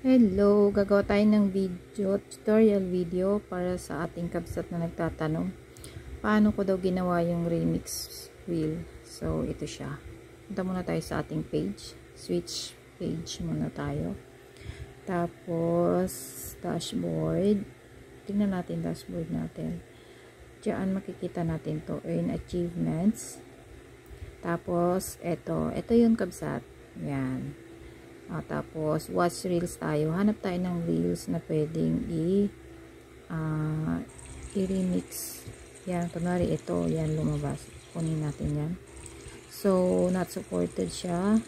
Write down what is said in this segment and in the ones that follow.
Hello, gagawa tayo ng tutorial video para sa ating kabsat na nagtatanong paano ko daw ginawa yung remix reel. So ito siya. Punta muna tayo sa ating page, switch page muna tayo, tapos dashboard. Tingnan natin dashboard natin. Diyan makikita natin to, earn achievements. Tapos ito yung kabsat, yan. Tapos watch reels tayo, hanap tayo ng reels na pwedeng i-remix. Yan, kunwari ito, yan lumabas, kunin natin yan. So not supported siya,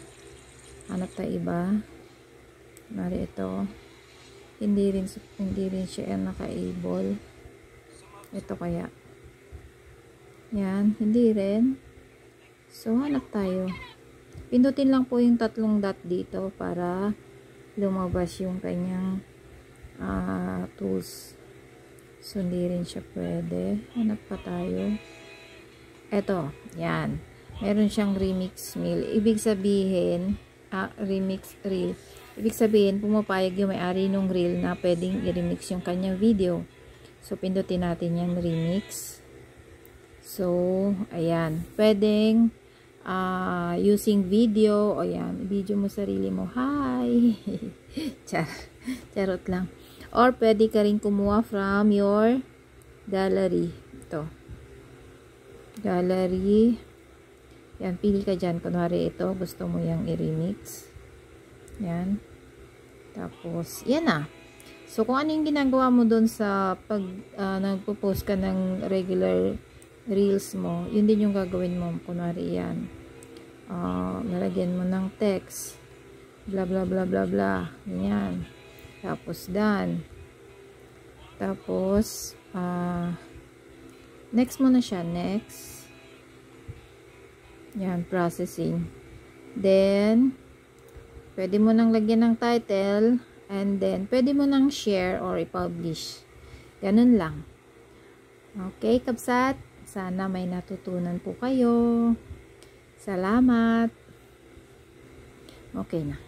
hanap tayo iba. Kunwari ito, hindi rin siya naka-able. Ito kaya, yan, hindi rin. So hanap tayo, pindutin lang po yung tatlong dot dito para lumabas yung kanyang tools. So hindi rin siya pwede. Hanap pa tayo. Eto, yan. Meron siyang remix reel. Ibig sabihin, remix reel. Ibig sabihin, pumapayag yung may-ari ng reel na pwedeng i-remix yung kanyang video. So pindutin natin yung remix. So, ayan. Pwedeng using video, o yan, video mo sarili mo, hi. Charot lang. Or pwede ka rin kumuha from your gallery. Ito, gallery, yan, pili ka dyan. Kunwari ito, gusto mo yung i-remix, yan. Tapos yan na. So kung ano yung ginagawa mo dun sa pag nagpo-post ka ng regular reels mo, yun din yung gagawin mo. Kunwari yan, nalagyan mo ng text, bla bla bla bla bla, yan. Tapos done. Tapos next mo na siya, next, yan, processing. Then pwede mo nang lagyan ng title, and then pwede mo nang share or i-publish. Ganun lang. Okay, kabsat, sana may natutunan po kayo. Salamat. Okay na.